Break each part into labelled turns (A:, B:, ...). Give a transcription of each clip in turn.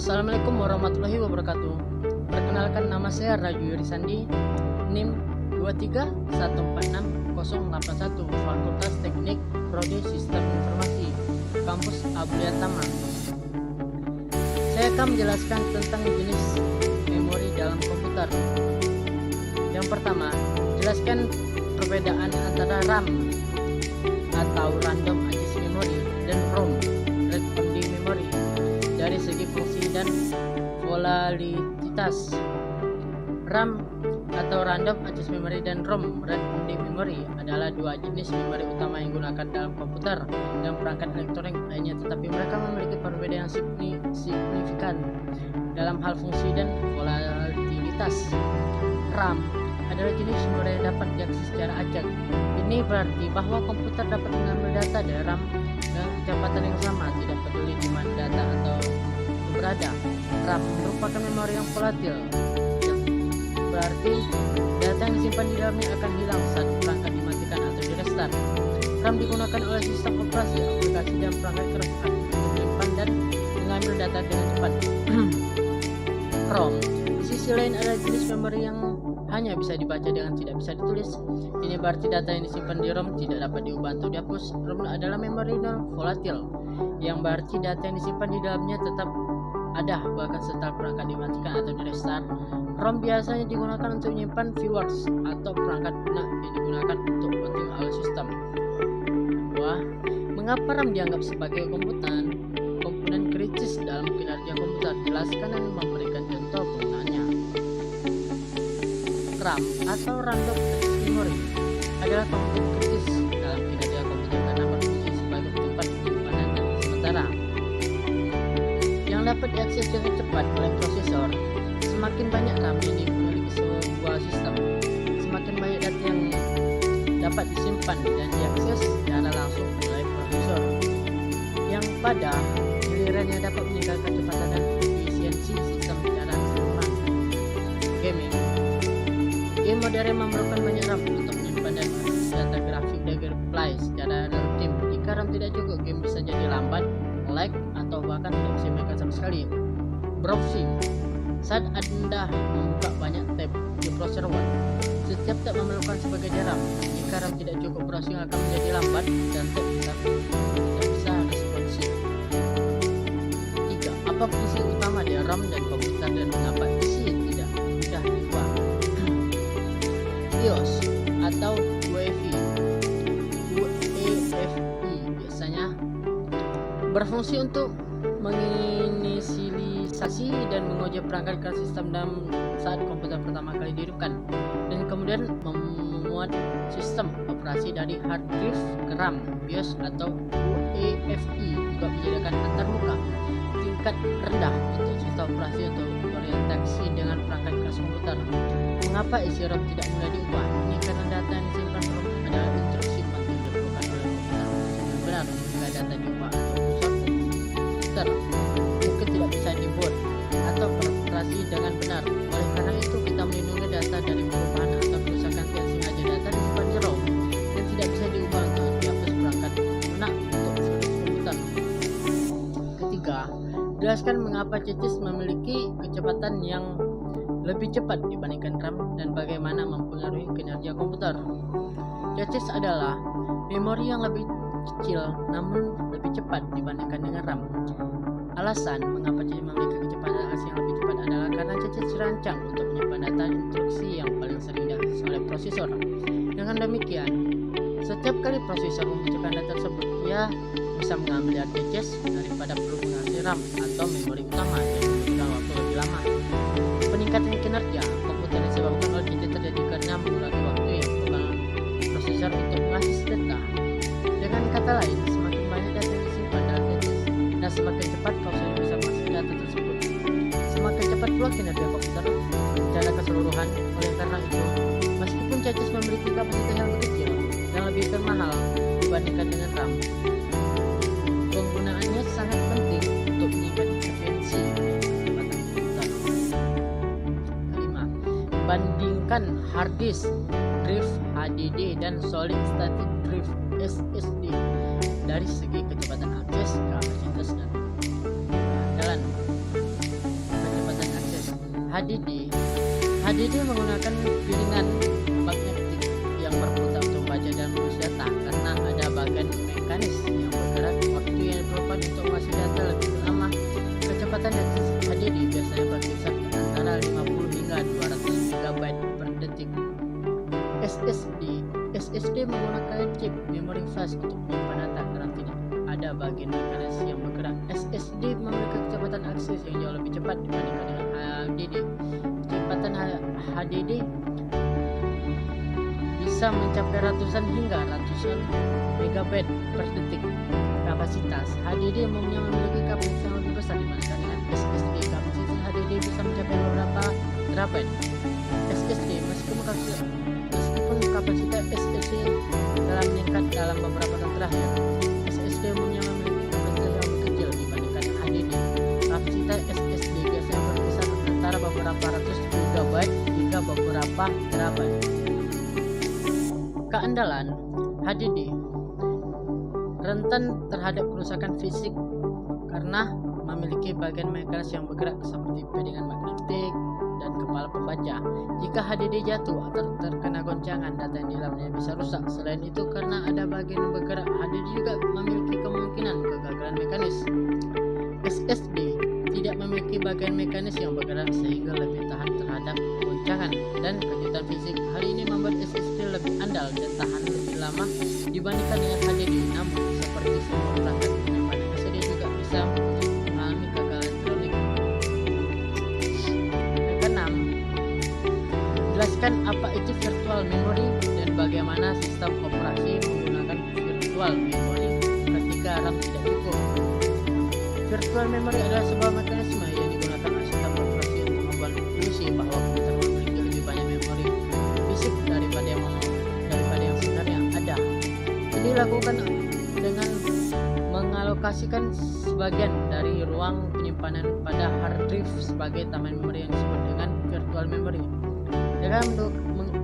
A: Assalamualaikum warahmatullahi wabarakatuh. Perkenalkan, nama saya Raju Yurisandi, NIM 231468081, Fakultas Teknik Prodi Sistem Informasi, Kampus Abdul Tama. Saya akan menjelaskan tentang jenis memori dalam komputer. Yang pertama, jelaskan perbedaan antara RAM atau Random Access Memory dan ROM, Read Only Memory, dari segi fungsi dan volatilitas. RAM atau Random Access Memory dan ROM, Read Only Memory, adalah dua jenis memori utama yang digunakan dalam komputer dan perangkat elektronik lainnya, tetapi mereka memiliki perbedaan yang signifikan dalam hal fungsi dan volatilitas. RAM adalah jenis memori yang dapat diakses secara acak. Ini berarti bahwa komputer dapat mengambil data dari RAM dengan kecepatan yang sama, tidak peduli di mana data atau berada. RAM merupakan memori yang volatil, berarti data yang disimpan di dalamnya akan hilang saat perangkat dimatikan atau di-restart. RAM digunakan oleh sistem operasi, aplikasi, dan perangkat keras untuk menyimpan dan mengambil data dengan cepat. ROM di sisi lain adalah jenis memori yang hanya bisa dibaca dengan tidak bisa ditulis. Ini berarti data yang disimpan di ROM tidak dapat diubah atau dihapus. ROM adalah memori non volatil, yang berarti data yang disimpan di dalamnya tetap ada bahkan setelah perangkat dimatikan atau di-restart. ROM biasanya digunakan untuk menyimpan viewers atau perangkat lunak yang digunakan untuk voting oleh sistem. Mengapa RAM dianggap sebagai komponen kritis dalam kinerja komputer? Jelaskan dan memberikan contoh penggunaannya. RAM atau Random Access Memory adalah komponen kritis dalam kinerja komputer karena berfungsi sebagai tempat penyimpanan data sementara yang dapat diakses dengan cepat oleh prosesor. Semakin banyak RAM yang dimiliki sebuah sistem, semakin banyak data yang dapat disimpan dan diakses secara langsung oleh prosesor, yang pada gilirannya dapat meningkatkan kecepatan dan efisiensi sistem secara keseluruhan. Game modern memerlukan banyak RAM untuk menyimpan data grafik dan gameplay secara real-time. Jika RAM tidak cukup, game bisa jadi lambat, lag, atau bahkan tidak bisa dimainkan sama sekali. Browsing saat Anda membuka banyak tab di browser web, setiap tab memerlukan sebagai RAM. Jika RAM tidak cukup, browsing akan menjadi lambat dan tab tidak bisa responsif. 3. Apa fungsi utama di RAM dan komputer dan mengapa isi tidak mudah diubah? BIOS atau UEFI biasanya berfungsi untuk menginisialisasi dan menguji perangkat ke sistem dalam saat komputer pertama kali dihidupkan, dan kemudian memuat sistem operasi dari hard disk ke RAM. BIOS atau UEFI juga menyediakan antarmuka tingkat rendah untuk sistem operasi untuk berinteraksi dengan perangkat keras komputer. Mengapa isi RAM tidak mudah diubah? Ini karena data yang disimpan ROM adalah instruksi penting diperlukan oleh komputer. Benar, jika data diubah atau rusak, komputer mungkin tidak bisa dibuat atau beroperasi dengan benar. Oleh karena itu, kita melindungi data dari perubahan atau kerusakan yang sengaja. Data disimpan di ROM dan tidak bisa diubah untuk dihapus perangkat lunak untuk seluruh komputer. Ketiga, jelaskan mengapa CCS memiliki kecepatan yang lebih cepat dibandingkan RAM dan bagaimana mempengaruhi kinerja komputer. CCS adalah memori yang lebih kecil namun lebih cepat dibandingkan dengan RAM. Alasan mengapa CCS memiliki kecepatan yang lebih cepat adalah karena CCS dirancang untuk menyimpan data instruksi yang paling sering diakses oleh prosesor. Dengan demikian, setiap kali prosesor membutuhkan data tersebut, ia bisa mengambil dari CCS daripada perlu mengisi RAM atau memori utama yang membutuhkan waktu lebih lama. Peningkatan kinerja komputer disebabkan oleh CCS terjadi karena mengurangi waktu yang diperlukan prosesor untuk mengakses data. Dengan kata lain, semakin banyak data yang disimpan dalam CCS dan semakin cepat prosesor bisa mengakses data tersebut, semakin cepat pula kinerja komputer secara keseluruhan. Oleh karena itu, meskipun CCS memiliki kapasitas yang lebih kecil dan lebih mahal dibandingkan dengan RAM, penggunaannya sangat penting untuk meningkatkan efisiensi kecepatan komputer. Kelima, bandingkan hard disk drive HDD dan solid state drive SSD dari segi kecepatan akses, kapasitas, dan keandalan. HDD menggunakan piringan magnetik yang berputar untuk membaca dan menulis data karena ada bagian mekanis yang bergerak. Waktu yang diperlukan untuk masuk data lebih lama. Kecepatan HDD biasanya berkisar antara 50 hingga 200 MB per detik. SSD menggunakan chip memori flash untuk menyimpan data karena tidak ada bagian mekanis yang bergerak. SSD memiliki kecepatan akses yang jauh lebih cepat dibandingkan dengan HDD. Kecepatan HDD bisa mencapai ratusan megabyte per detik. Kapasitas HDD umumnya memiliki kapasitas yang lebih besar dibandingkan dengan SSD. Kapasitas HDD bisa mencapai beberapa terabyte. SSD meskipun kapasitas SSD telah meningkat dalam beberapa tahun terakhir, SSD umumnya memiliki kapasitas yang lebih kecil dibandingkan HDD. Kapasitas SSD biasanya berkisar antara beberapa ratus gigabyte hingga beberapa terabyte. Keandalan HDD rentan terhadap kerusakan fisik karena memiliki bagian mekanis yang bergerak seperti piringan magnetik dan kepala pembaca. Jika HDD jatuh atau terkena goncangan, data yang di dalamnya bisa rusak. Selain itu, karena ada bagian yang bergerak, HDD juga memiliki kemungkinan kegagalan mekanis. SSD tidak memiliki bagian mekanis yang bergerak sehingga lebih tahan terhadap goncangan dan kejutan fisik. Hal ini membuat SSD lebih andal dan tahan lebih lama dibandingkan dengan HDD. Namun, seperti semua perangkat penyimpanan, SSD juga bisa mengalami kegagalan elektronik. Keenam, jelaskan apa itu virtual memory dan bagaimana sistem operasi menggunakan virtual memory ketika RAM tidak cukup. Virtual memory adalah sebuah mekanisme yang digunakan oleh sistem operasi untuk membuat ilusi bahwa komputer memiliki lebih banyak memori fisik daripada yang sebenarnya ada. Ini dilakukan dengan mengalokasikan sebagian dari ruang penyimpanan pada hard drive sebagai taman memori yang disebut dengan virtual memory. Dengan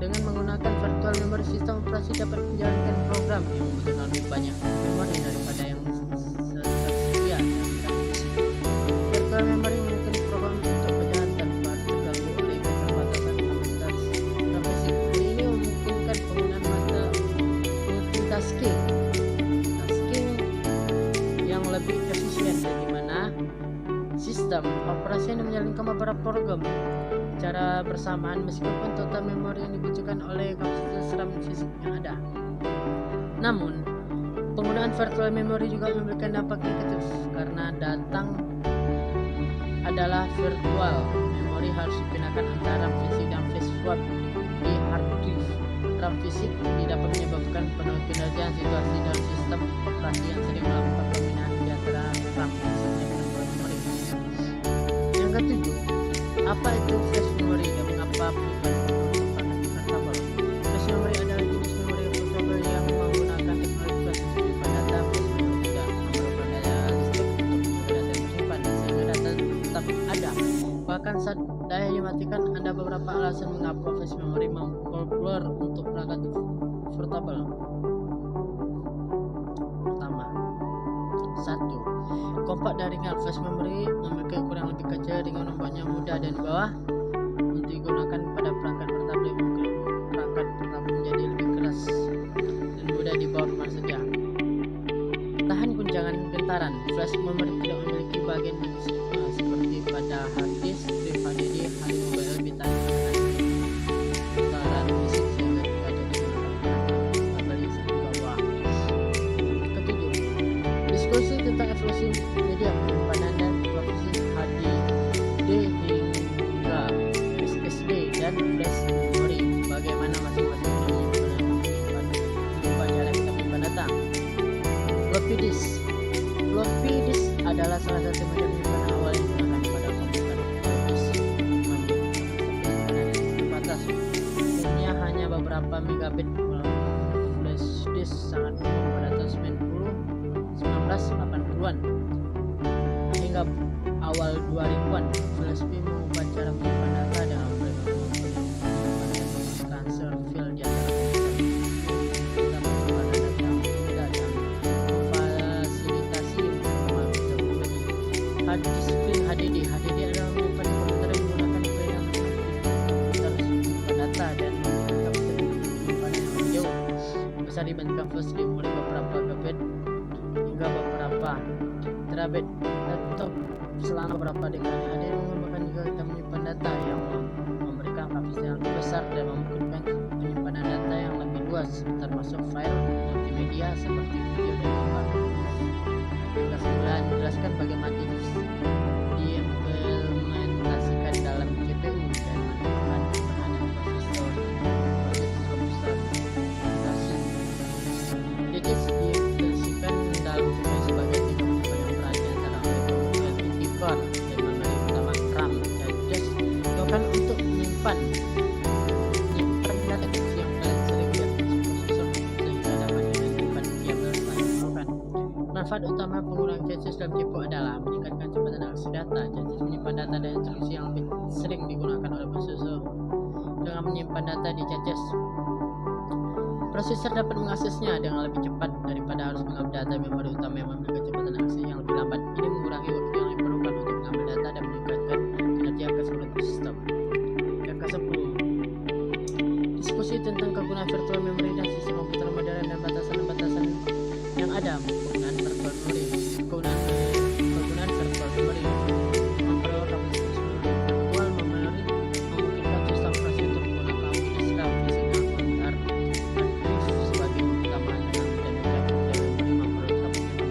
A: menggunakan virtual memory, sistem operasi dapat menjalankan program yang membutuhkan lebih banyak memori daripada yang tersedia. Virtual memory memiliki program untuk berjalan tanpa terganggu oleh keterbatasan kapasitas RAM fisik. Ini memungkinkan penggunaan multitasking yang lebih efisien, di mana sistem operasi yang menjalankan beberapa program secara bersamaan meskipun total memori yang dibutuhkan oleh kapasitas RAM fisik yang ada. Namun, penggunaan virtual memory juga memberikan dampak negatif karena datang adalah virtual memory harus dipindahkan antara RAM fisik dan flash swap di hard drive. RAM fisik tidak dapat menyebabkan penyelesaian situasi dalam sistem operasi yang sering melakukan pemindahan di antara RAM fisik dan virtual memory. Yang ketujuh, apa itu flash memory dan mengapa portable? Flash memory adalah jenis memori portable yang menggunakan teknologi flash. Menyimpan data, flash memory tidak memerlukan daya listrik untuk menjaga data yang tersimpan sehingga data tetap ada. Bahkan saat daya dimatikan, ada beberapa alasan mengapa flash memory populer untuk perangkat portable. Pertama, 1. Kompak dan ringan. Flash memory memiliki ukuran lebih kecil dengan membuatnya mudah dan bawah untuk digunakan pada perangkat portable yang mungkin perangkat portable menjadi lebih keras dan mudah dibawa kemana saja. Tahan guncangan gentaran. Flash memory tidak memiliki bagian seperti pada hard disk, drive HDD, hal yang membuat lebih tahan gentaran fisik sehingga tidak ada digunakan portable yang sering dibawa. Ketujuh, diskusi tentang evolusi media penyimpanan dan evolusi HDD hingga SSD dan flash memory. Bagaimana masing-masing menyimpan cara kita menyimpan data. Floppy disk adalah salah satu media penyimpanan awal yang digunakan pada komputer besar dibandingkan flash disk, mulai beberapa gigabit hingga beberapa terabit atau selama beberapa dekade. Ada yang mengembangkan juga kita menyimpan data yang memberikan kapasitas yang lebih besar dan memungkinkan penyimpanan data yang lebih luas, termasuk file multimedia seperti video dan gambar. Yang ke-9, jelaskan bagaimana diimplementasikan dalam GPU dan manfaat terhadap prosesor komputasi. Jadi diimplementasikan dalam GPU sebagai tiga komponen perhatian antara memori core dan memori utama RAM dan disk digunakan untuk menyimpan data yang paling sering diakses prosesor sehingga dapat disimpan yang bermanfaat. Manfaat utama penggunaan chassis dalam GPU adalah meningkatkan kecepatan aksi data. Chassis menyimpan data dan instruksi yang lebih sering digunakan oleh prosesor. Dengan menyimpan data di chassis, prosesor dapat mengaksesnya dengan lebih cepat daripada harus mengambil data memori utama yang memiliki kecepatan aksi yang lebih lambat. Ini mengurangi waktu yang diperlukan untuk mengambil data dan meningkatkan kinerja keseluruhan sistem. Yang ke-10, diskusi tentang kegunaan virtual memory dan sistem komputer modern dan batasan-batasan yang ada. Penggunaan virtual memory. Penggunaan virtual memory memperoleh virtual memory memungkinkan sistem operasi untuk menggunakan disk RAM, fisik dan komputer sebagai utama dan memori memperoleh memory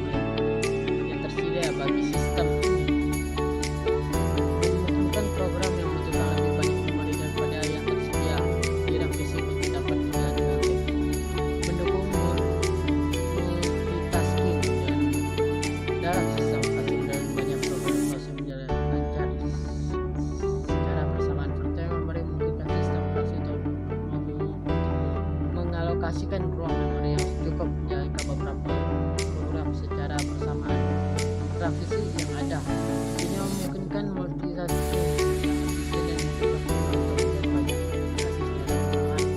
A: yang tersedia bagi sistem ini. Memungkinkan program yang membutuhkan lebih banyak memori daripada yang tersedia di RAM fisik untuk dapat berjalan dengan baik. Mendukung multitasking dan dalam sistem operasi dan banyak program masih berjalan lancar secara bersamaan. Virtual memory memungkinkan sistem operasi untuk mengalokasikan ruang memori yang cukup menjalankan beberapa program secara bersamaan. RAM fisik yang ada ini memungkinkan multitasking yang efisien dan banyak aplikasi secara bersamaan.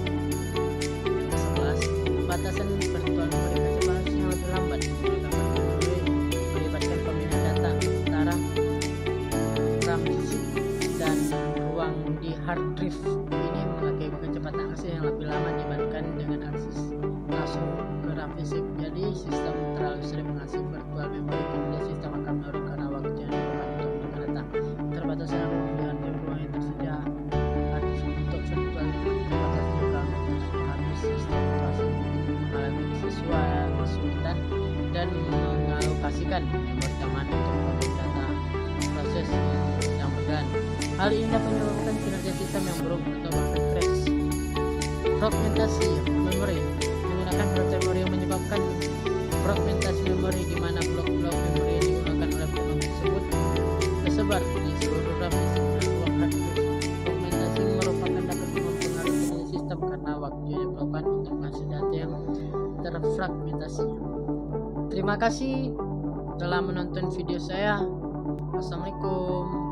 A: Yang ke-11, batasan virtual memory. Kecepatan yang lebih lambat menggunakan virtual memory melibatkan pemindahan data antara RAM fisik dan ruang di hard drive. Ini mengakibatkan kecepatan akses yang lebih lama dibandingkan dengan akses langsung ke RAM fisik. Jadi sistem terlalu sering mengakses virtual memory, kemudian sistem akan menurun karena waktu yang diperlukan untuk meningkatkan data. Keterbatasan ruang di hard drive, ruang yang tersedia hard disk untuk virtual memory terbatas juga habis. Sistem operasi mungkin mengalami kesulitan dan mengalokasikan memori tambahan untuk proses data proses yang berjalan. Hal ini dapat menyebabkan kinerja sistem yang buruk atau bahkan crash. Fragmentasi memori. Menggunakan virtual memory yang menyebabkan fragmentasi memori, di mana blok-blok memori yang digunakan oleh program tersebut tersebar di seluruh RAM fisik dan ruang hard disk. Fragmentasi merupakan dapat mempengaruhi kinerja sistem karena waktu yang diperlukan untuk mengakses data yang terfragmentasi. Terima kasih telah menonton video saya. Assalamualaikum.